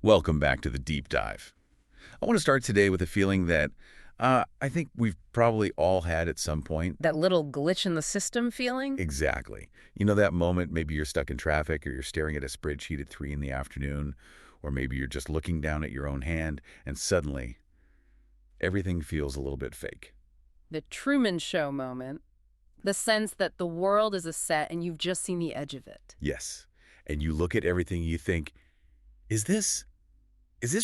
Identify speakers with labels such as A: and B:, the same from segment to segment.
A: Welcome back to the deep dive. I want to start today with a feeling that I think we've probably all had at some point.
B: That little glitch in the system feeling?
A: Exactly. You know that moment, maybe you're stuck in traffic or you're staring at a spreadsheet at 3 in the afternoon, or maybe you're just looking down at your own hand and suddenly everything feels a little bit fake.
B: The Truman Show moment. The sense that the world is a set and you've just seen the edge of it.
A: Yes. And you look at everything and you think, is this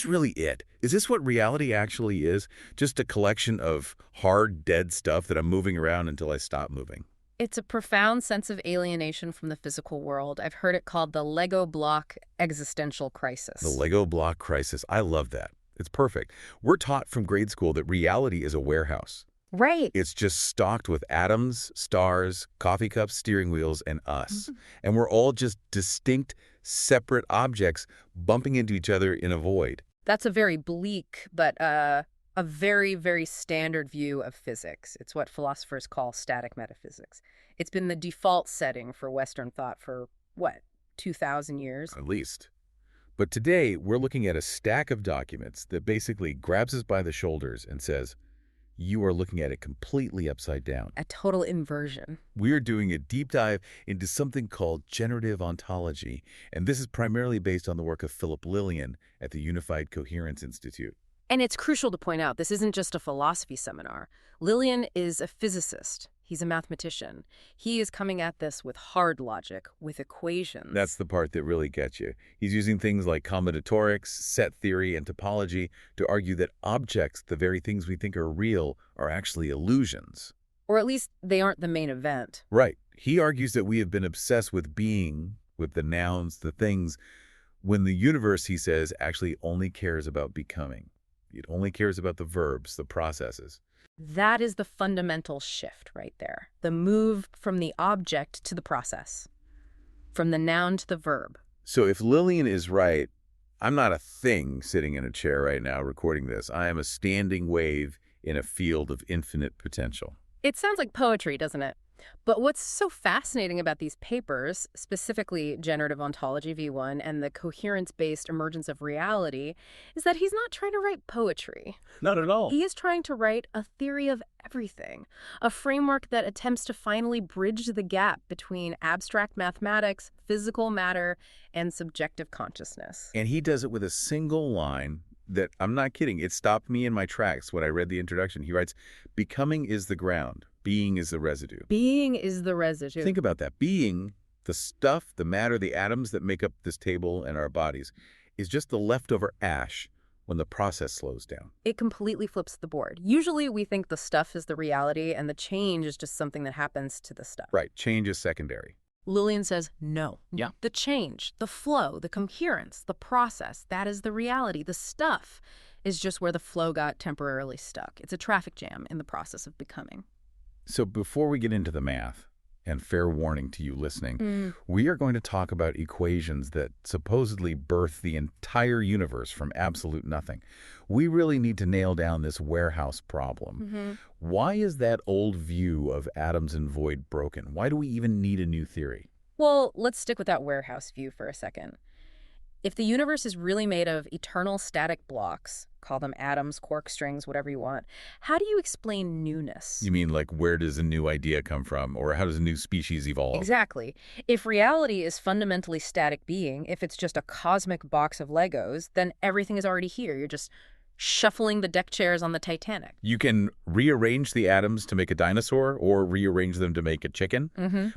A: really it? Is this what reality actually is? Just a collection of hard, dead stuff that I'm moving around until I stop moving?
B: It's a profound sense of alienation from the physical world. I've heard it called the Lego block existential crisis.
A: The Lego block crisis. I love that. It's perfect. We're taught from grade school that reality is a warehouse.
B: Right.
A: It's just stocked with atoms, stars, coffee cups, steering wheels, and us. And we're all just distinct, separate objects bumping into each other in a void.
B: That's a very bleak, but a very, very standard view of physics. It's what philosophers call static metaphysics. It's been the default setting for Western thought for, 2,000 years?
A: At least. But today, we're looking at a stack of documents that basically grabs us by the shoulders and says, you are looking at it completely upside down.
B: A total inversion.
A: We're doing a deep dive into something called generative ontology, and this is primarily based on the work of Philip Lillian at the Unified Coherence Institute.
B: And it's crucial to point out, this isn't just a philosophy seminar. Lillian is a physicist. He's a mathematician. He is coming at this with hard logic, with equations.
A: That's the part that really gets you. He's using things like combinatorics, set theory, and topology to argue that objects, the very things we think are real, are actually illusions.
B: Or at least they aren't the main event.
A: Right. He argues that we have been obsessed with being, with the nouns, the things, when the universe, he says, actually only cares about becoming. It only cares about the verbs, the processes.
B: That is the fundamental shift right there. The move from the object to the process. From the noun to the verb.
A: So if Lillian is right, I'm not a thing sitting in a chair right now recording this. I am a standing wave in a field of infinite potential.
B: It sounds like poetry, doesn't it? But what's so fascinating about these papers, specifically Generative Ontology V1 and the coherence-based emergence of reality, is that he's not trying to write poetry.
A: Not at all.
B: He is trying to write a theory of everything, a framework that attempts to finally bridge the gap between abstract mathematics, physical matter, and subjective consciousness.
A: And he does it with a single line that, I'm not kidding, it stopped me in my tracks when I read the introduction. He writes, becoming is the ground. Being is the residue.
B: Being is the residue.
A: Think about that. Being, the stuff, the matter, the atoms that make up this table and our bodies, is just the leftover ash when the process slows down.
B: It completely flips the board. Usually we think the stuff is the reality and the change is just something that happens to the stuff.
A: Right. Change is secondary.
B: Lillian says no.
A: Yeah.
B: The change, the flow, the coherence, the process, that is the reality. The stuff is just where the flow got temporarily stuck. It's a traffic jam in the process of becoming.
A: So before we get into the math, and fair warning to you listening, we are going to talk about equations that supposedly birth the entire universe from absolute nothing. We really need to nail down this warehouse problem. Why is that old view of atoms and void broken? Why do we even need a new theory?
B: Well, let's stick with that warehouse view for a second. If the universe is really made of eternal static blocks, call them atoms, quark strings, whatever you want, how do you explain newness?
A: You mean like where does a new idea come from, or how does a new species evolve?
B: Exactly. If reality is fundamentally static being, if it's just a cosmic box of Legos, then everything is already here. You're just shuffling the deck chairs on the Titanic.
A: You can rearrange the atoms to make a dinosaur or rearrange them to make a chicken,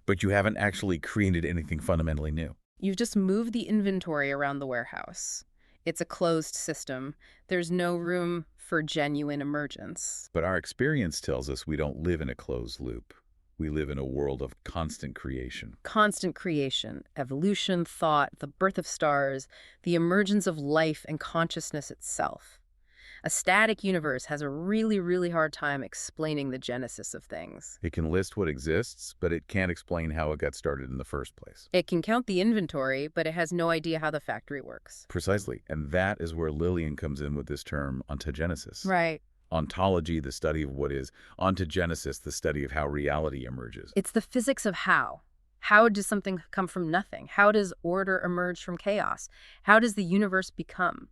A: but you haven't actually created anything fundamentally new.
B: You've just moved the inventory around the warehouse. It's a closed system. There's no room for genuine emergence.
A: But our experience tells us we don't live in a closed loop. We live in a world of constant creation.
B: Constant creation, evolution, thought, the birth of stars, the emergence of life and consciousness itself. A static universe has a really, really hard time explaining the genesis of things.
A: It can list what exists, but it can't explain how it got started in the first place.
B: It can count the inventory, but it has no idea how the factory works.
A: Precisely. And that is where Lillian comes in with this term ontogenesis.
B: Right.
A: Ontology, the study of what is. Ontogenesis, the study of how reality emerges.
B: It's the physics of how. How does something come from nothing? How does order emerge from chaos? How does the universe become?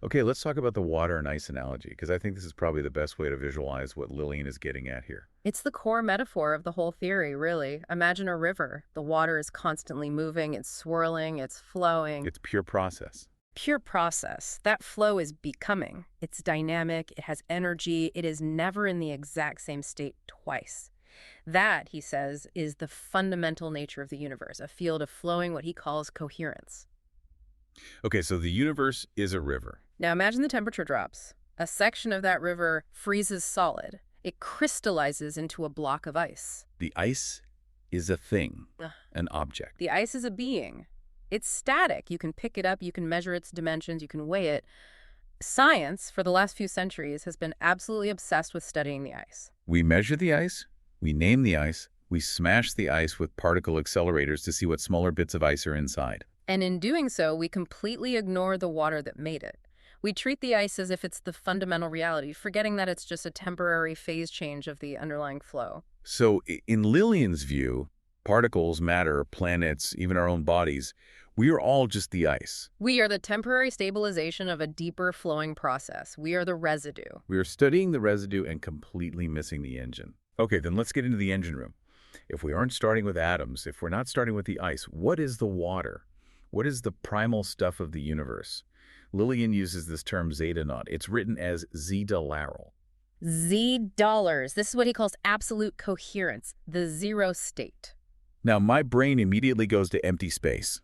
A: Okay, let's talk about the water and ice analogy, because I think this is probably the best way to visualize what Lillian is getting at here.
B: It's the core metaphor of the whole theory, really. Imagine a river. The water is constantly moving, it's swirling, it's flowing.
A: It's pure process.
B: Pure process. That flow is becoming. It's dynamic, it has energy, it is never in the exact same state twice. That, he says, is the fundamental nature of the universe, a field of flowing what he calls coherence.
A: Okay, so the universe is a river.
B: Now imagine the temperature drops. A section of that river freezes solid. It crystallizes into a block of ice.
A: The ice is a thing,
B: Ugh.
A: an object.
B: The ice is a being. It's static. You can pick it up, you can measure its dimensions, you can weigh it. Science, for the last few centuries, has been absolutely obsessed with studying the ice.
A: We measure the ice, we name the ice, we smash the ice with particle accelerators to see what smaller bits of ice are inside.
B: And in doing so, we completely ignore the water that made it. We treat the ice as if it's the fundamental reality, forgetting that it's just a temporary phase change of the underlying flow.
A: So in Lillian's view, particles, matter, planets, even our own bodies, we are all just the ice.
B: We are the temporary stabilization of a deeper flowing process. We are the residue.
A: We are studying the residue and completely missing the engine. Okay, then let's get into the engine room. If we aren't starting with atoms, if we're not starting with the ice, what is the water? What is the primal stuff of the universe? Lillian uses this term zeta naught. It's written as $.
B: $. This is what he calls absolute coherence, the zero state.
A: Now, my brain immediately goes to empty space.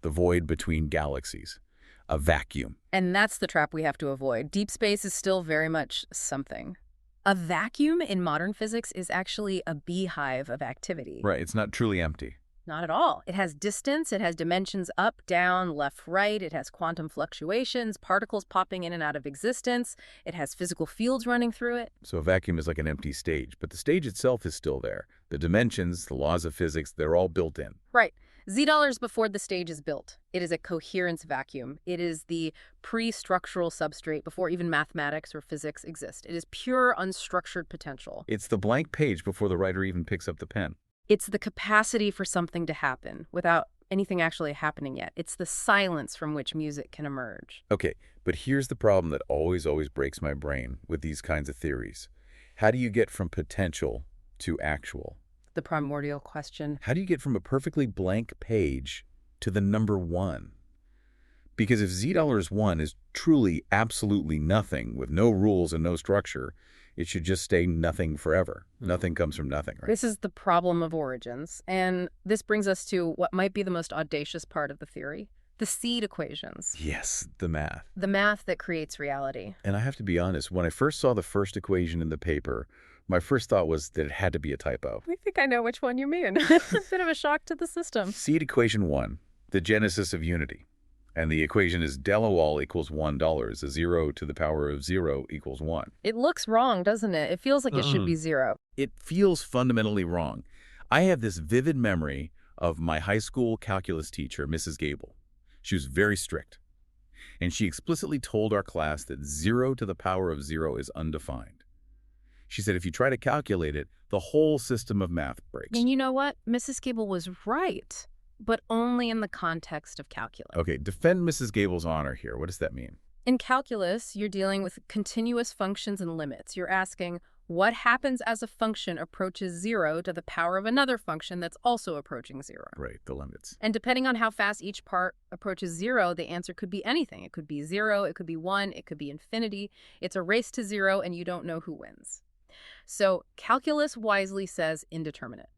A: The void between galaxies. A vacuum.
B: And that's the trap we have to avoid. Deep space is still very much something. A vacuum in modern physics is actually a beehive of activity.
A: Right, it's not truly empty.
B: Not at all. It has distance, it has dimensions up, down, left, right, it has quantum fluctuations, particles popping in and out of existence, it has physical fields running through it.
A: So a vacuum is like an empty stage, but the stage itself is still there. The dimensions, the laws of physics, they're all built in.
B: Right. $. Before the stage is built. It is a coherence vacuum. It is the pre-structural substrate before even mathematics or physics exist. It is pure unstructured potential.
A: It's the blank page before the writer even picks up the pen.
B: It's the capacity for something to happen without anything actually happening yet. It's the silence from which music can emerge.
A: Okay, but here's the problem that always breaks my brain with these kinds of theories. How do you get from potential to actual?
B: The primordial question.
A: How do you get from a perfectly blank page to the number 1? Because if $1 is truly absolutely nothing with no rules and no structure, it should just stay nothing forever. Nothing comes from nothing, right?
B: This is the problem of origins. And this brings us to what might be the most audacious part of the theory. The seed equations.
A: Yes, the math.
B: The math that creates reality.
A: And I have to be honest, when I first saw the first equation in the paper, my first thought was that it had to be a typo.
B: I think I know which one you mean. A bit of a shock to the system.
A: Seed equation 1, the genesis of unity. And the equation is del(all) equals $1. A 0 to the power of 0 equals 1.
B: It looks wrong, doesn't it? It feels like it should be 0.
A: It feels fundamentally wrong. I have this vivid memory of my high school calculus teacher, Mrs. Gable. She was very strict. And she explicitly told our class that 0 to the power of 0 is undefined. She said if you try to calculate it, the whole system of math breaks.
B: And you know what? Mrs. Gable was right, but only in the context of calculus.
A: Okay, defend Mrs. Gable's honor here. What does that mean?
B: In calculus, you're dealing with continuous functions and limits. You're asking what happens as a function approaches 0 to the power of another function that's also approaching 0.
A: Right, the limits.
B: And depending on how fast each part approaches 0, the answer could be anything. It could be 0, it could be 1, it could be infinity. It's a race to 0, and you don't know who wins. So calculus wisely says indeterminate.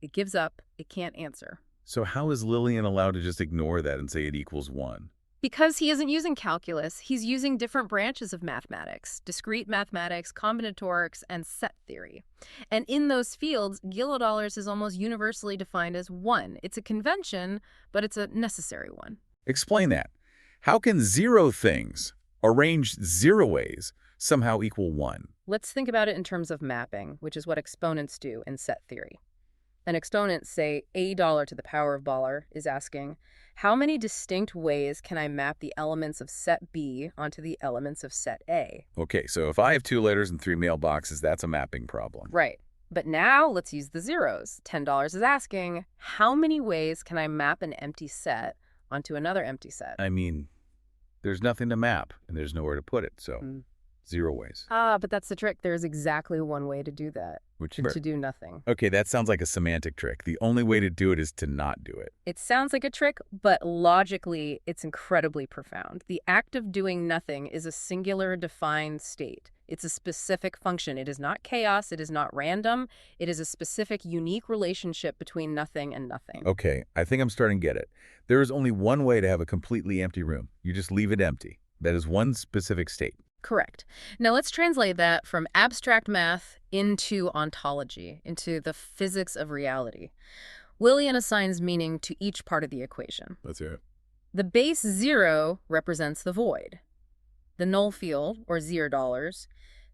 B: It gives up. It can't answer.
A: So how is Lillian allowed to just ignore that and say it equals 1?
B: Because he isn't using calculus, he's using different branches of mathematics, discrete mathematics, combinatorics, and set theory. And in those fields, $. is almost universally defined as 1. It's a convention, but it's a necessary one.
A: Explain that. How can 0 things, arranged 0 ways, somehow equal 1?
B: Let's think about it in terms of mapping, which is what exponents do in set theory. An exponent, say $a to the power of $, is asking, how many distinct ways can I map the elements of set B onto the elements of set A?
A: Okay, so if I have 2 letters and 3 mailboxes, that's a mapping problem.
B: Right. But now let's use the zeros. $10 is asking, how many ways can I map an empty set onto another empty set?
A: I mean, there's nothing to map, and there's nowhere to put it, so 0 ways.
B: But that's the trick. There's exactly one way to do that.
A: Which
B: to do nothing.
A: Okay, that sounds like a semantic trick. The only way to do it is to not do it.
B: It sounds like a trick, but logically, it's incredibly profound. The act of doing nothing is a singular defined state. It's a specific function. It is not chaos. It is not random. It is a specific, unique relationship between nothing and nothing.
A: Okay, I think I'm starting to get it. There is only one way to have a completely empty room. You just leave it empty. That is one specific state.
B: Correct. Now let's translate that from abstract math into ontology, into the physics of reality. Lillian assigns meaning to each part of the equation.
A: Let's hear it.
B: The base 0 represents the void. The null field, or $0,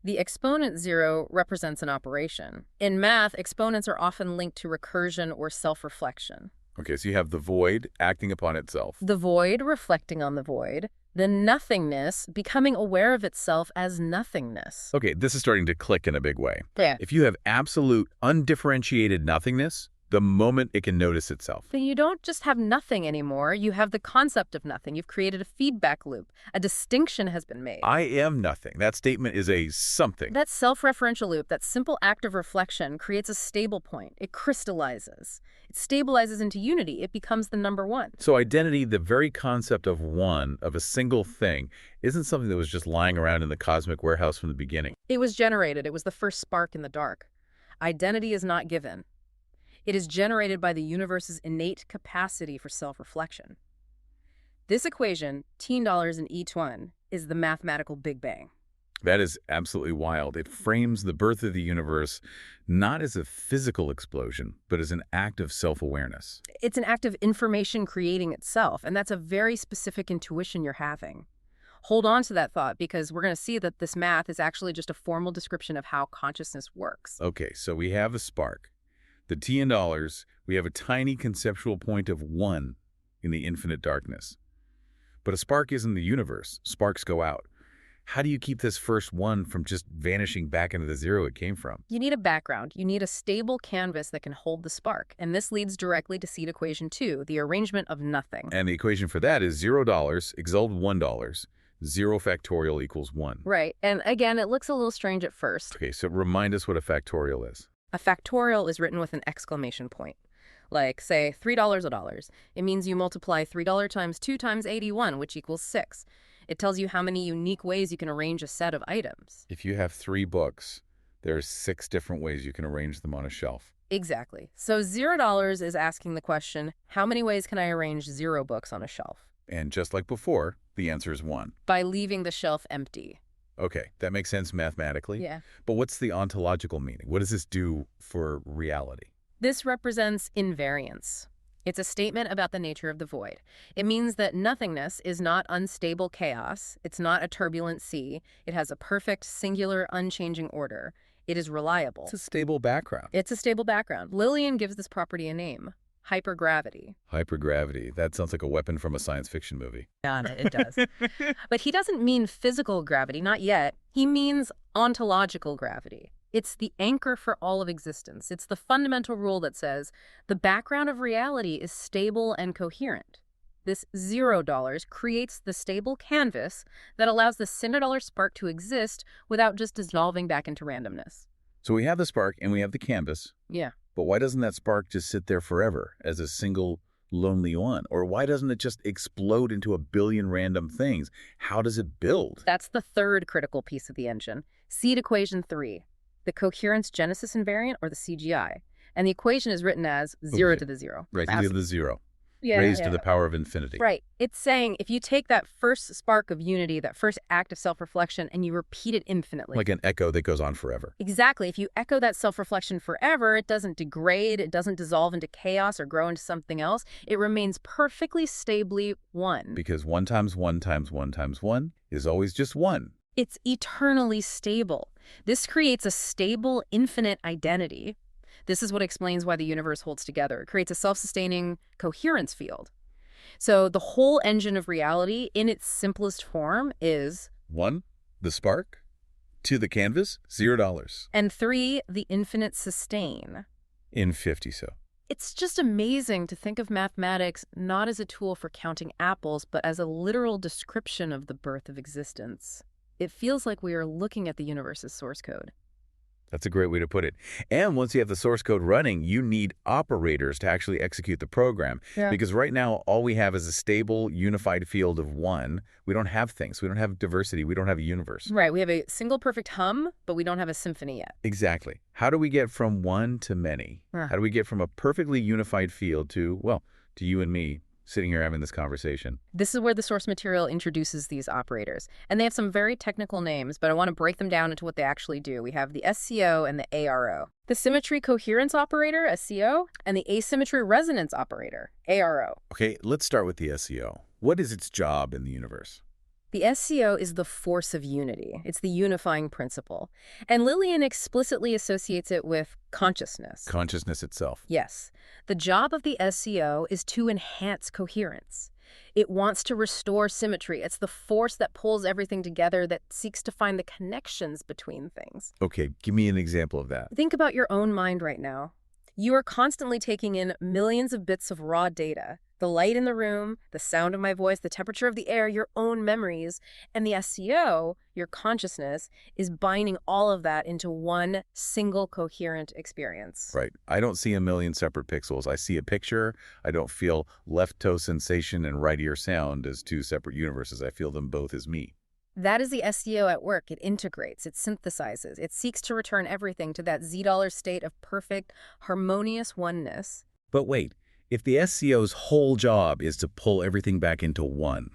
B: the exponent 0 represents an operation. In math, exponents are often linked to recursion or self-reflection.
A: Okay, so you have the void acting upon itself.
B: The void reflecting on the void. The nothingness becoming aware of itself as nothingness.
A: Okay, this is starting to click in a big way.
B: Yeah.
A: If you have absolute, undifferentiated nothingness, the moment it can notice itself.
B: Then you don't just have nothing anymore. You have the concept of nothing. You've created a feedback loop. A distinction has been made.
A: I am nothing. That statement is a something.
B: That self-referential loop, that simple act of reflection, creates a stable point. It crystallizes. It stabilizes into unity. It becomes the number one.
A: So identity, the very concept of one, of a single thing, isn't something that was just lying around in the cosmic warehouse from the beginning.
B: It was generated. It was the first spark in the dark. Identity is not given. It is generated by the universe's innate capacity for self-reflection. This equation, $10 in each one, is the mathematical Big Bang.
A: That is absolutely wild. It frames the birth of the universe not as a physical explosion, but as an act of self-awareness.
B: It's an act of information creating itself, and that's a very specific intuition you're having. Hold on to that thought, because we're going to see that this math is actually just a formal description of how consciousness works.
A: Okay, so we have a spark. The T in dollars, we have a tiny conceptual point of 1 in the infinite darkness. But a spark isn't the universe. Sparks go out. How do you keep this first 1 from just vanishing back into the 0 it came from?
B: You need a background. You need a stable canvas that can hold the spark. And this leads directly to seed equation 2, the arrangement of nothing.
A: And the equation for that is $0, exalt $1. 0 factorial equals 1.
B: Right. And again, it looks a little strange at first.
A: Okay, so remind us what a factorial is.
B: A factorial is written with an exclamation point. Like, say, $3 a dollar. It means you multiply $3 times 2 times 81, which equals 6. It tells you how many unique ways you can arrange a set of items.
A: If you have 3 books, there's 6 different ways you can arrange them on a shelf.
B: Exactly. So $0 is asking the question, how many ways can I arrange 0 books on a shelf?
A: And just like before, the answer is 1.
B: By leaving the shelf empty.
A: Okay, that makes sense mathematically.
B: Yeah.
A: But what's the ontological meaning? What does this do for reality?
B: This represents invariance. It's a statement about the nature of the void. It means that nothingness is not unstable chaos. It's not a turbulent sea. It has a perfect, singular, unchanging order. It is reliable.
A: It's a stable background.
B: It's a stable background. Lillian gives this property a name. Hypergravity.
A: Hypergravity. That sounds like a weapon from a science fiction movie.
B: Yeah, it does. But he doesn't mean physical gravity, not yet. He means ontological gravity. It's the anchor for all of existence. It's the fundamental rule that says the background of reality is stable and coherent. This $0 creates the stable canvas that allows the $100 spark to exist without just dissolving back into randomness.
A: So we have the spark and we have the canvas.
B: Yeah.
A: But why doesn't that spark just sit there forever as a single lonely one? Or why doesn't it just explode into a billion random things? How does it build?
B: That's the third critical piece of the engine. Seed equation 3, the coherence genesis invariant, or the CGI. And the equation is written as 0 to the 0.
A: Right, to the 0.
B: Yeah,
A: raised to the power of infinity.
B: Right. It's saying if you take that first spark of unity, that first act of self-reflection, and you repeat it infinitely.
A: Like an echo that goes on forever.
B: Exactly. If you echo that self-reflection forever, it doesn't degrade, it doesn't dissolve into chaos or grow into something else. It remains perfectly stably 1.
A: Because 1 times 1 times 1 times 1 is always just 1.
B: It's eternally stable. This creates a stable, infinite identity. This is what explains why the universe holds together. It creates a self-sustaining coherence field. So the whole engine of reality, in its simplest form, is
A: 1, the spark. To the canvas, $0.
B: And 3, the infinite sustain.
A: In 50 so.
B: It's just amazing to think of mathematics not as a tool for counting apples, but as a literal description of the birth of existence. It feels like we are looking at the universe's source code.
A: That's a great way to put it. And once you have the source code running, you need operators to actually execute the program.
B: Yeah.
A: Because right now, all we have is a stable, unified field of one. We don't have things. We don't have diversity. We don't have a universe.
B: Right, we have a single perfect hum, but we don't have a symphony yet.
A: Exactly. How do we get from one to many? How do we get from a perfectly unified field to, well, to you and me sitting here having this conversation?
B: This is where the source material introduces these operators. And they have some very technical names, but I want to break them down into what they actually do. We have the SCO and the ARO. The symmetry-coherence operator, SCO, and the asymmetry-resonance operator, ARO.
A: Okay, let's start with the SEO. What is its job in the universe?
B: The SCO is the force of unity. It's the unifying principle. And Lillian explicitly associates it with consciousness.
A: Consciousness itself.
B: Yes. The job of the SCO is to enhance coherence. It wants to restore symmetry. It's the force that pulls everything together, that seeks to find the connections between things.
A: Okay, give me an example of that.
B: Think about your own mind right now. You are constantly taking in millions of bits of raw data. The light in the room, the sound of my voice, the temperature of the air, your own memories, and the SCO, your consciousness, is binding all of that into one single coherent experience.
A: Right. I don't see a million separate pixels. I see a picture. I don't feel left toe sensation and right ear sound as two separate universes. I feel them both as me.
B: That is the SCO at work. It integrates, it synthesizes, it seeks to return everything to that $0 state of perfect, harmonious oneness.
A: But wait. If the SCO's whole job is to pull everything back into one,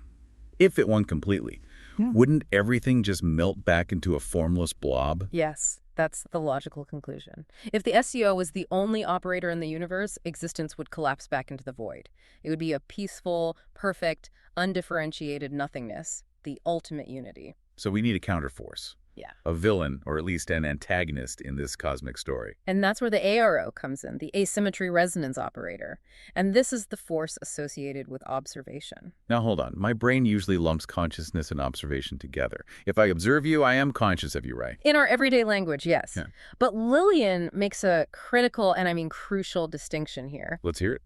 A: if it won completely, wouldn't everything just melt back into a formless blob?
B: Yes, that's the logical conclusion. If the SCO was the only operator in the universe, existence would collapse back into the void. It would be a peaceful, perfect, undifferentiated nothingness, the ultimate unity.
A: So we need a counterforce.
B: Yeah.
A: A villain, or at least an antagonist in this cosmic story.
B: And that's where the ARO comes in, the asymmetry-resonance operator. And this is the force associated with observation.
A: Now hold on. My brain usually lumps consciousness and observation together. If I observe you, I am conscious of you, right?
B: In our everyday language, yes.
A: Yeah.
B: But Lillian makes a critical, and I mean crucial, distinction here.
A: Let's hear it.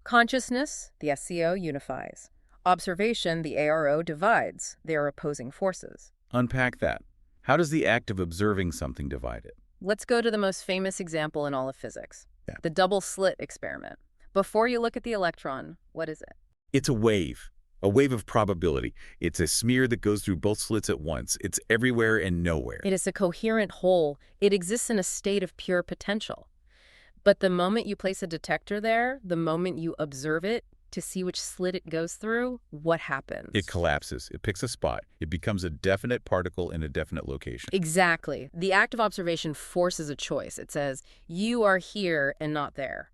B: Consciousness, the SCO, unifies. Observation, the ARO, divides. They are opposing forces.
A: Unpack that. How does the act of observing something divide it?
B: Let's go to the most famous example in all of physics, the double slit experiment. Before you look at the electron, what is it?
A: It's a wave of probability. It's a smear that goes through both slits at once. It's everywhere and nowhere.
B: It is a coherent whole. It exists in a state of pure potential. But the moment you place a detector there, the moment you observe it, to see which slit it goes through, what happens?
A: It collapses. It picks a spot. It becomes a definite particle in a definite location.
B: Exactly. The act of observation forces a choice. It says, you are here and not there.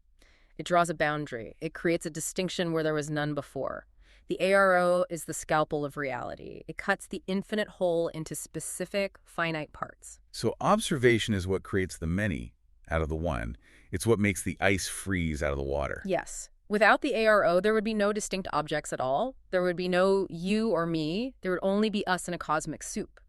B: It draws a boundary. It creates a distinction where there was none before. The ARO is the scalpel of reality. It cuts the infinite whole into specific, finite parts.
A: So observation is what creates the many out of the one. It's what makes the ice freeze out of the water.
B: Yes. Without the ARO, there would be no distinct objects at all. There would be no you or me. There would only be us in a cosmic soup.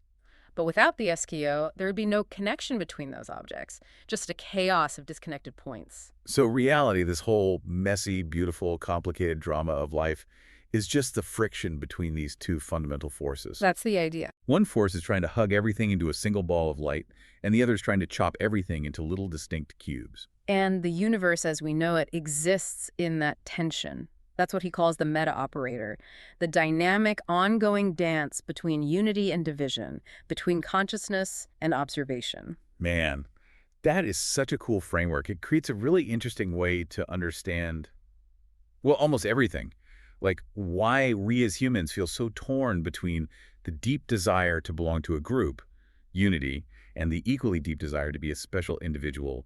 B: But without the SKO, there would be no connection between those objects, just a chaos of disconnected points.
A: So reality, this whole messy, beautiful, complicated drama of life, is just the friction between these two fundamental forces.
B: That's the idea.
A: One force is trying to hug everything into a single ball of light, and the other is trying to chop everything into little distinct cubes.
B: And the universe as we know it exists in that tension. That's what he calls the meta-operator, the dynamic, ongoing dance between unity and division, between consciousness and observation.
A: Man, that is such a cool framework. It creates a really interesting way to understand, well, almost everything. Like why we as humans feel so torn between the deep desire to belong to a group, unity, and the equally deep desire to be a special individual,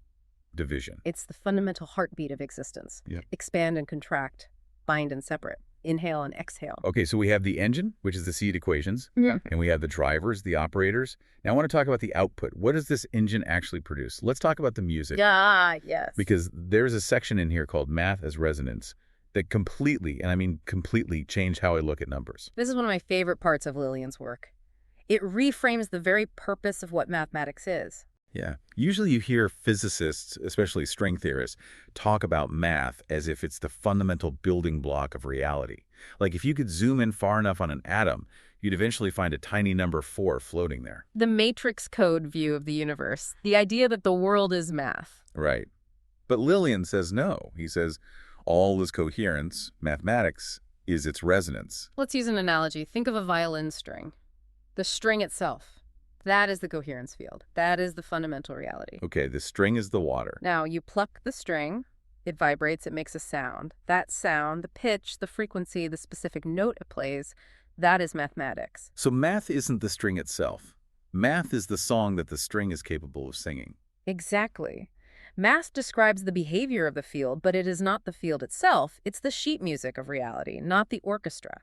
A: division.
B: It's the fundamental heartbeat of existence.
A: Yeah.
B: Expand and contract, bind and separate, inhale and exhale.
A: Okay, so we have the engine, which is the seed equations, and we have the drivers, the operators. Now I want to talk about the output. What does this engine actually produce? Let's talk about the music.
B: Yeah, yes.
A: Because there's a section in here called Math as Resonance that completely, and I mean completely, changed how I look at numbers.
B: This is one of my favorite parts of Lillian's work. It reframes the very purpose of what mathematics is.
A: Yeah. Usually you hear physicists, especially string theorists, talk about math as if it's the fundamental building block of reality. Like if you could zoom in far enough on an atom, you'd eventually find a tiny number 4 floating there.
B: The matrix code view of the universe, the idea that the world is math.
A: Right. But Lillian says no. He says all is coherence, mathematics is its resonance.
B: Let's use an analogy. Think of a violin string. The string itself. That is the coherence field. That is the fundamental reality.
A: Okay, the string is the water.
B: Now, you pluck the string, it vibrates, it makes a sound. That sound, the pitch, the frequency, the specific note it plays, that is mathematics.
A: So math isn't the string itself. Math is the song that the string is capable of singing.
B: Exactly. Math describes the behavior of the field, but it is not the field itself. It's the sheet music of reality, not the orchestra.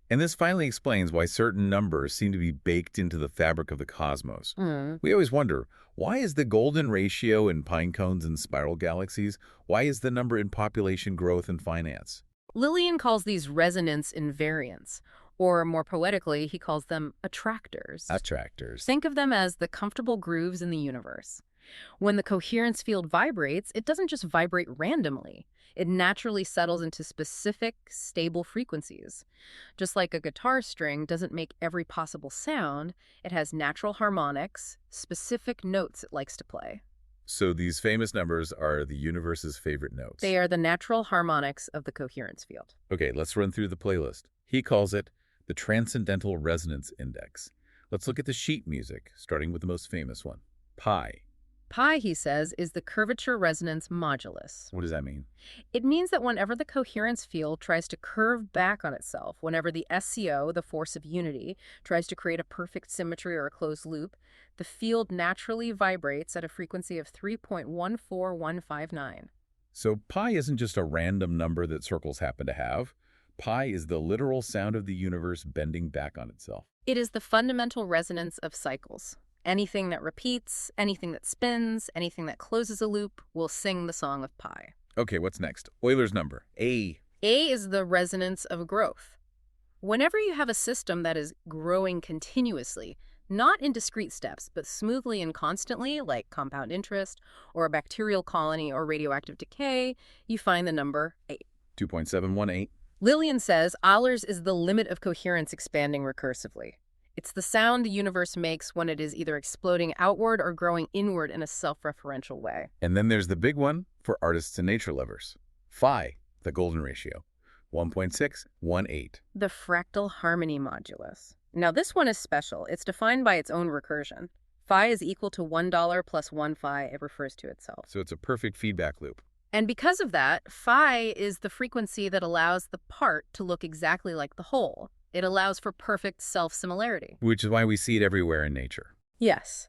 A: And this finally explains why certain numbers seem to be baked into the fabric of the cosmos. We always wonder, why is the golden ratio in pine cones and spiral galaxies? Why is the number in population growth and finance?
B: Lillian calls these resonance invariants, or more poetically, he calls them attractors.
A: Attractors.
B: Think of them as the comfortable grooves in the universe. When the coherence field vibrates, it doesn't just vibrate randomly. It naturally settles into specific, stable frequencies. Just like a guitar string doesn't make every possible sound, it has natural harmonics, specific notes it likes to play.
A: So these famous numbers are the universe's favorite notes.
B: They are the natural harmonics of the coherence field.
A: Okay, let's run through the playlist. He calls it the Transcendental Resonance Index. Let's look at the sheet music, starting with the most famous one, pi.
B: Pi, he says, is the curvature resonance modulus.
A: What does that mean?
B: It means that whenever the coherence field tries to curve back on itself, whenever the SCO, the force of unity, tries to create a perfect symmetry or a closed loop, the field naturally vibrates at a frequency of 3.14159.
A: So pi isn't just a random number that circles happen to have. Pi is the literal sound of the universe bending back on itself.
B: It is the fundamental resonance of cycles. Anything that repeats, anything that spins, anything that closes a loop will sing the song of pi.
A: Okay, what's next? Euler's number, A.
B: A is the resonance of growth. Whenever you have a system that is growing continuously, not in discrete steps, but smoothly and constantly, like compound interest, or a bacterial colony or radioactive decay, you find the number 8.
A: 2.718.
B: Lillian says Euler's is the limit of coherence expanding recursively. It's the sound the universe makes when it is either exploding outward or growing inward in a self-referential way.
A: And then there's the big one for artists and nature lovers. Phi, the golden ratio, 1.618.
B: The fractal harmony modulus. Now this one is special. It's defined by its own recursion. Phi is equal to $1 plus 1 phi. It refers to itself.
A: So it's a perfect feedback loop.
B: And because of that, phi is the frequency that allows the part to look exactly like the whole. It allows for perfect self-similarity.
A: Which is why we see it everywhere in nature.
B: Yes.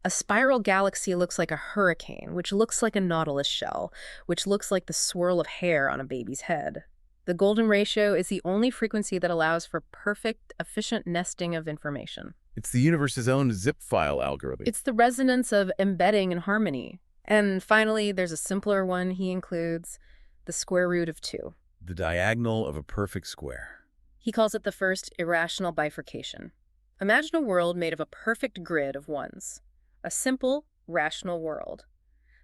B: A spiral galaxy looks like a hurricane, which looks like a nautilus shell, which looks like the swirl of hair on a baby's head. The golden ratio is the only frequency that allows for perfect, efficient nesting of information.
A: It's the universe's own zip file algorithm.
B: It's the resonance of embedding and harmony. And finally, there's a simpler one he includes, the square root of 2.
A: The diagonal of a perfect square.
B: He calls it the first irrational bifurcation. Imagine a world made of a perfect grid of ones. A simple, rational world.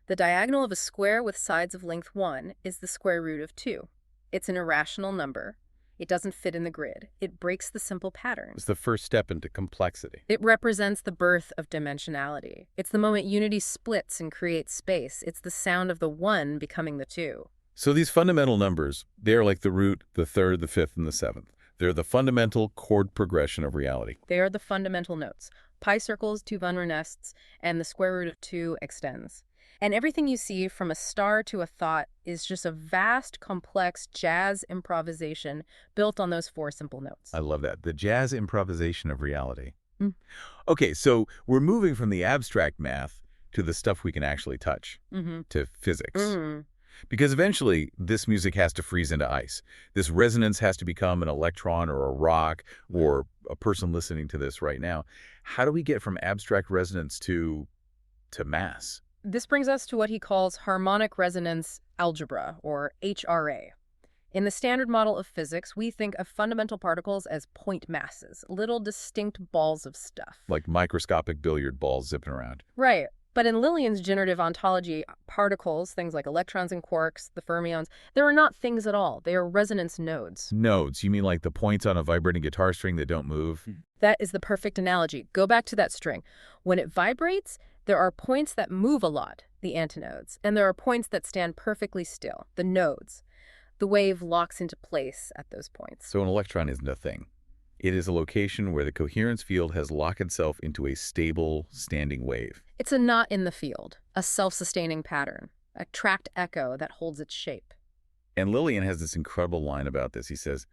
B: The diagonal of a square with sides of length 1 is the square root of 2. It's an irrational number. It doesn't fit in the grid. It breaks the simple pattern.
A: It's the first step into complexity.
B: It represents the birth of dimensionality. It's the moment unity splits and creates space. It's the sound of the 1 becoming the 2.
A: So these fundamental numbers, they're like the root, the third, the fifth, and the seventh. They're the fundamental chord progression of reality.
B: They are the fundamental notes. Pi circles, 2 von Renests, and the square root of 2 extends. And everything you see from a star to a thought is just a vast, complex jazz improvisation built on those 4 simple notes.
A: I love that. The jazz improvisation of reality. Okay, so we're moving from the abstract math to the stuff we can actually touch, to physics. Because eventually, this music has to freeze into ice. This resonance has to become an electron or a rock or a person listening to this right now. How do we get from abstract resonance to mass?
B: This brings us to what he calls harmonic resonance algebra, or HRA. In the standard model of physics, we think of fundamental particles as point masses, little distinct balls of stuff.
A: Like microscopic billiard balls zipping around.
B: Right. But in Lillian's generative ontology, particles, things like electrons and quarks, the fermions, they are not things at all. They are resonance nodes.
A: Nodes, you mean like the points on a vibrating guitar string that don't move?
B: That is the perfect analogy. Go back to that string. When it vibrates, there are points that move a lot, the antinodes, and there are points that stand perfectly still, the nodes. The wave locks into place at those points.
A: So an electron isn't a thing. It is a location where the coherence field has locked itself into a stable, standing wave.
B: It's a knot in the field, a self-sustaining pattern, a tracked echo that holds its shape.
A: And Lillian has this incredible line about this. He says,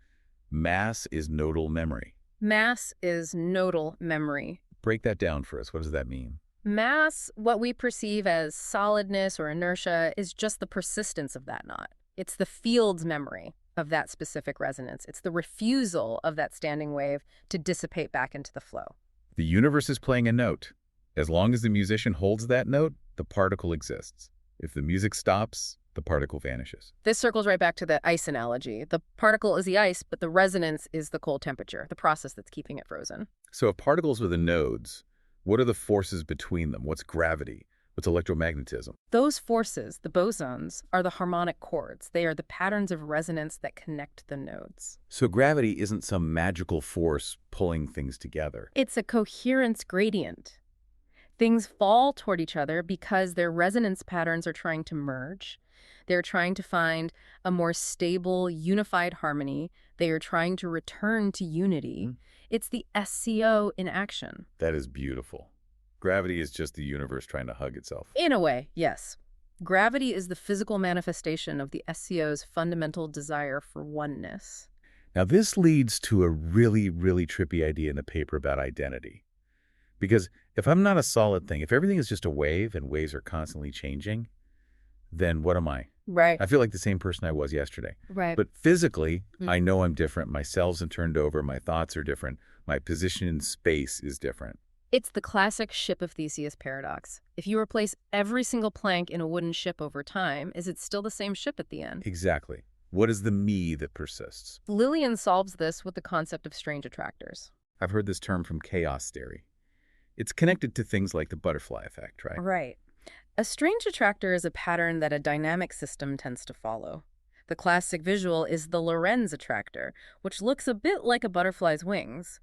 A: mass is nodal memory.
B: Mass is nodal memory.
A: Break that down for us. What does that mean?
B: Mass, what we perceive as solidness or inertia, is just the persistence of that knot. It's the field's memory of that specific resonance. It's the refusal of that standing wave to dissipate back into the flow.
A: The universe is playing a note. As long as the musician holds that note, the particle exists. If the music stops, the particle vanishes.
B: This circles right back to the ice analogy. The particle is the ice, but the resonance is the cold temperature, the process that's keeping it frozen.
A: So if particles are the nodes, what are the forces between them? What's gravity? What's electromagnetism?
B: Those forces, the bosons, are the harmonic chords. They are the patterns of resonance that connect the nodes.
A: So gravity isn't some magical force pulling things together.
B: It's a coherence gradient. Things fall toward each other because their resonance patterns are trying to merge. They're trying to find a more stable, unified harmony. They are trying to return to unity. It's the SCO in action.
A: That is beautiful. Gravity is just the universe trying to hug itself.
B: In a way, yes. Gravity is the physical manifestation of the SCO's fundamental desire for oneness.
A: Now, this leads to a really, really trippy idea in the paper about identity. Because if I'm not a solid thing, if everything is just a wave and waves are constantly changing, then what am I?
B: Right.
A: I feel like the same person I was yesterday.
B: Right.
A: But physically, I know I'm different. My cells have turned over. My thoughts are different. My position in space is different.
B: It's the classic ship of Theseus paradox. If you replace every single plank in a wooden ship over time, is it still the same ship at the end?
A: Exactly. What is the me that persists?
B: Lillian solves this with the concept of strange attractors.
A: I've heard this term from chaos theory. It's connected to things like the butterfly effect, right?
B: Right. A strange attractor is a pattern that a dynamic system tends to follow. The classic visual is the Lorentz attractor, which looks a bit like a butterfly's wings.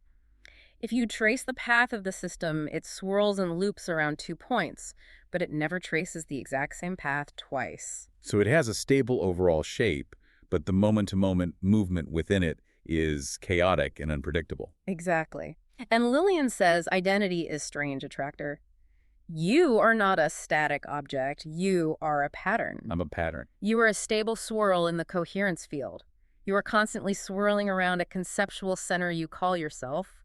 B: If you trace the path of the system, it swirls and loops around 2 points, but it never traces the exact same path twice.
A: So it has a stable overall shape, but the moment-to-moment movement within it is chaotic and unpredictable.
B: Exactly. And Lillian says identity is strange attractor. You are not a static object. You are a pattern.
A: I'm a pattern.
B: You are a stable swirl in the coherence field. You are constantly swirling around a conceptual center you call yourself.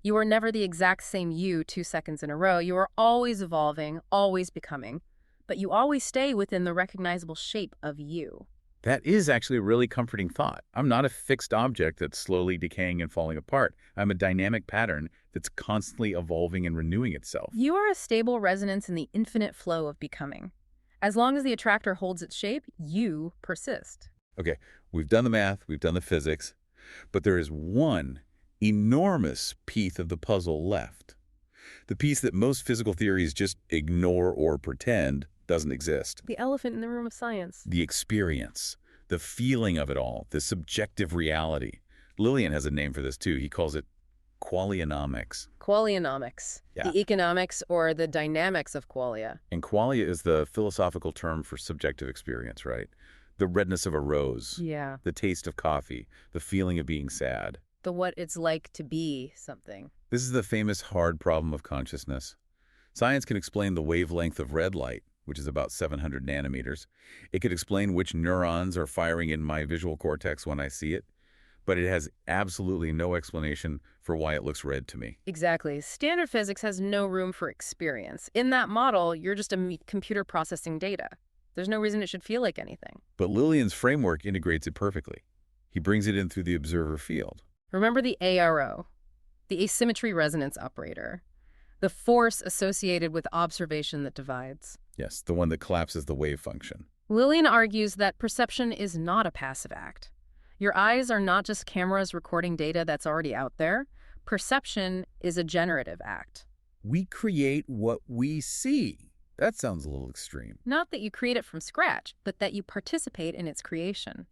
B: You are never the exact same you 2 seconds in a row. You are always evolving, always becoming, but you always stay within the recognizable shape of you.
A: That is actually a really comforting thought. I'm not a fixed object that's slowly decaying and falling apart. I'm a dynamic pattern that's constantly evolving and renewing itself.
B: You are a stable resonance in the infinite flow of becoming. As long as the attractor holds its shape, you persist.
A: Okay, we've done the math, we've done the physics, but there is one enormous piece of the puzzle left. The piece that most physical theories just ignore or pretend doesn't exist.
B: The elephant in the room of science.
A: The experience, the feeling of it all, the subjective reality. Lillian has a name for this too. He calls it qualionomics.
B: Qualionomics.
A: Yeah.
B: The economics or the dynamics of qualia.
A: And qualia is the philosophical term for subjective experience, right? The redness of a rose,
B: Yeah.
A: the taste of coffee, the feeling of being sad.
B: The what it's like to be something.
A: This is the famous hard problem of consciousness. Science can explain the wavelength of red light, which is about 700 nanometers. It could explain which neurons are firing in my visual cortex when I see it, but it has absolutely no explanation for why it looks red to me.
B: Exactly. Standard physics has no room for experience. In that model, you're just a computer processing data. There's no reason it should feel like anything.
A: But Lillian's framework integrates it perfectly. He brings it in through the observer field.
B: Remember the ARO, the asymmetry-resonance operator, the force associated with observation that divides.
A: Yes, the one that collapses the wave function.
B: Lillian argues that perception is not a passive act. Your eyes are not just cameras recording data that's already out there. Perception is a generative act.
A: We create what we see. That sounds a little extreme.
B: Not that you create it from scratch, but that you participate in its creation.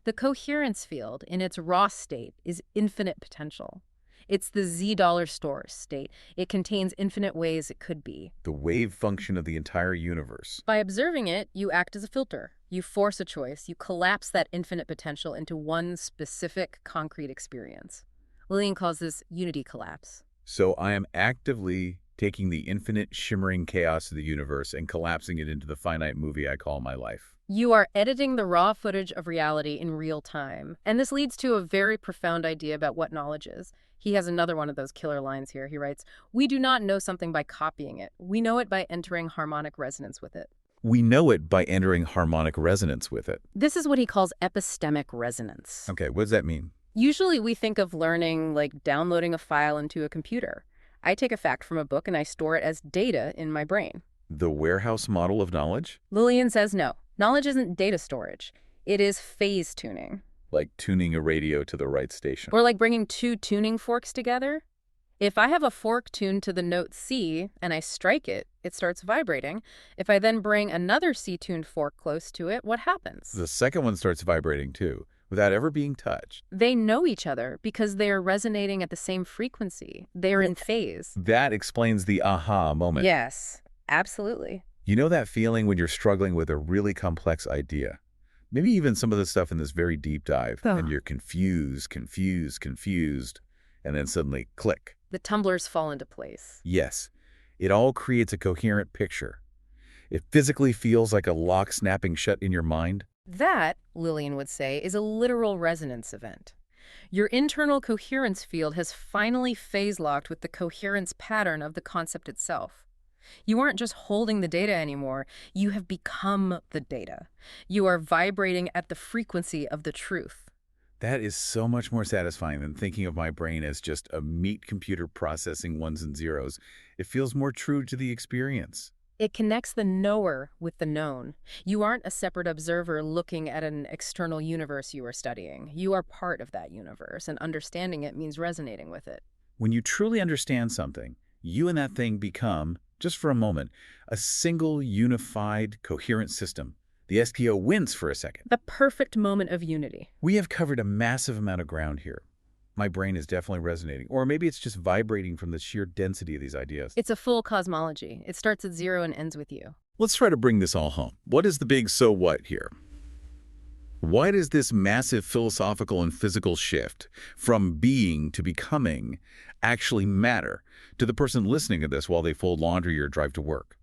B: The coherence field, in its raw state, is infinite potential. It's the $$ store state. It contains infinite ways it could be.
A: The wave function of the entire universe.
B: By observing it, you act as a filter. You force a choice. You collapse that infinite potential into one specific, concrete experience. Lillian calls this unity collapse.
A: So I am actively taking the infinite, shimmering chaos of the universe and collapsing it into the finite movie I call my life.
B: You are editing the raw footage of reality in real time. And this leads to a very profound idea about what knowledge is. He has another one of those killer lines here. He writes, "We do not know something by copying it. We know it by entering harmonic resonance with it."
A: We know it by entering harmonic resonance with it.
B: This is what he calls epistemic resonance.
A: Okay, what does that mean?
B: Usually we think of learning like downloading a file into a computer. I take a fact from a book and I store it as data in my brain.
A: The warehouse model of knowledge?
B: Lillian says no. Knowledge isn't data storage. It is phase tuning.
A: Like tuning a radio to the right station.
B: Or like bringing two tuning forks together. If I have a fork tuned to the note C and I strike it, it starts vibrating. If I then bring another C-tuned fork close to it, what happens?
A: The second one starts vibrating too, without ever being touched.
B: They know each other because they are resonating at the same frequency. They are in phase.
A: That explains the aha moment.
B: Yes, absolutely.
A: You know that feeling when you're struggling with a really complex idea? Maybe even some of the stuff in this very deep dive, and you're confused, and then suddenly click.
B: The tumblers fall into place.
A: Yes, it all creates a coherent picture. It physically feels like a lock snapping shut in your mind.
B: That, Lillian would say, is a literal resonance event. Your internal coherence field has finally phase-locked with the coherence pattern of the concept itself. You aren't just holding the data anymore. You have become the data. You are vibrating at the frequency of the truth.
A: That is so much more satisfying than thinking of my brain as just a meat computer processing ones and zeros. It feels more true to the experience.
B: It connects the knower with the known. You aren't a separate observer looking at an external universe you are studying. You are part of that universe, and understanding it means resonating with it.
A: When you truly understand something, you and that thing become, just for a moment, a single, unified, coherent system. The SPO wins for a second.
B: The perfect moment of unity.
A: We have covered a massive amount of ground here. My brain is definitely resonating. Or maybe it's just vibrating from the sheer density of these ideas.
B: It's a full cosmology. It starts at zero and ends with you.
A: Let's try to bring this all home. What is the big so what here? Why does this massive philosophical and physical shift from being to becoming actually matter to the person listening to this while they fold laundry or drive to work?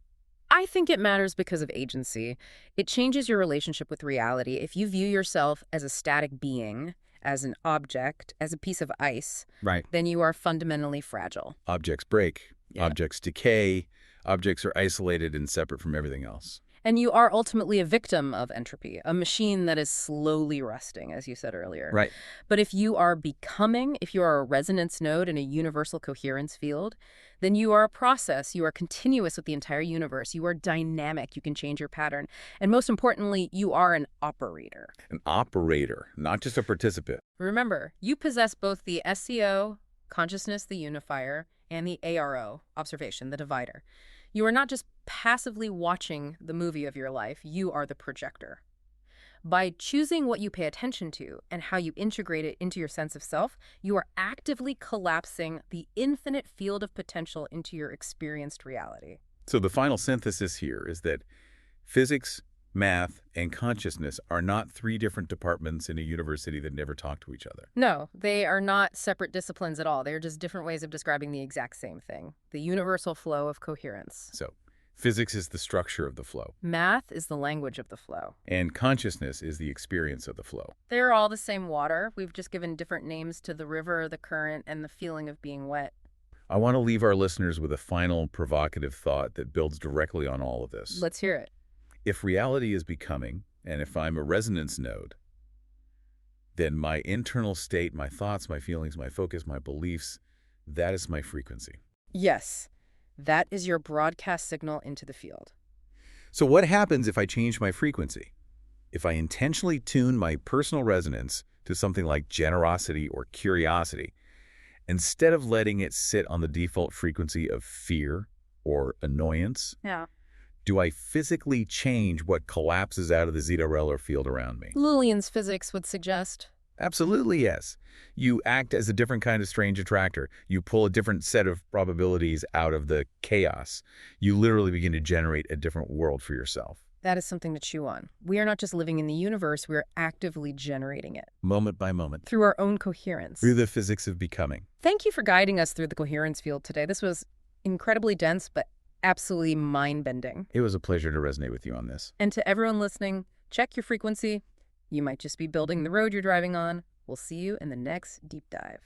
B: I think it matters because of agency. It changes your relationship with reality. If you view yourself as a static being, as an object, as a piece of ice,
A: right,
B: then you are fundamentally fragile.
A: Objects break, objects decay, objects are isolated and separate from everything else.
B: And you are ultimately a victim of entropy, a machine that is slowly rusting, as you said earlier.
A: Right.
B: But if you are becoming, if you are a resonance node in a universal coherence field, then you are a process. You are continuous with the entire universe. You are dynamic. You can change your pattern. And most importantly, you are an operator.
A: An operator, not just a participant.
B: Remember, you possess both the SCO, consciousness, the unifier, and the ARO, observation, the divider. You are not just passively watching the movie of your life, you are the projector. By choosing what you pay attention to and how you integrate it into your sense of self, you are actively collapsing the infinite field of potential into your experienced reality.
A: So the final synthesis here is that physics, math, and consciousness are not three different departments in a university that never talk to each other.
B: No, they are not separate disciplines at all. They're just different ways of describing the exact same thing, the universal flow of coherence.
A: So physics is the structure of the flow.
B: Math is the language of the flow.
A: And consciousness is the experience of the flow.
B: They're all the same water. We've just given different names to the river, the current, and the feeling of being wet.
A: I want to leave our listeners with a final provocative thought that builds directly on all of this.
B: Let's hear it.
A: If reality is becoming, and if I'm a resonance node, then my internal state, my thoughts, my feelings, my focus, my beliefs, that is my frequency.
B: Yes, that is your broadcast signal into the field.
A: So what happens if I change my frequency? If I intentionally tune my personal resonance to something like generosity or curiosity, instead of letting it sit on the default frequency of fear or annoyance,
B: Yeah.
A: do I physically change what collapses out of the zeta-Reller field around me?
B: Lillian's physics would suggest.
A: Absolutely, yes. You act as a different kind of strange attractor. You pull a different set of probabilities out of the chaos. You literally begin to generate a different world for yourself.
B: That is something to chew on. We are not just living in the universe, we are actively generating it.
A: Moment by moment.
B: Through our own coherence.
A: Through the physics of becoming.
B: Thank you for guiding us through the coherence field today. This was incredibly dense, but absolutely mind-bending.
A: It was a pleasure to resonate with you on this.
B: And to everyone listening, check your frequency. You might just be building the road you're driving on. We'll see you in the next deep dive.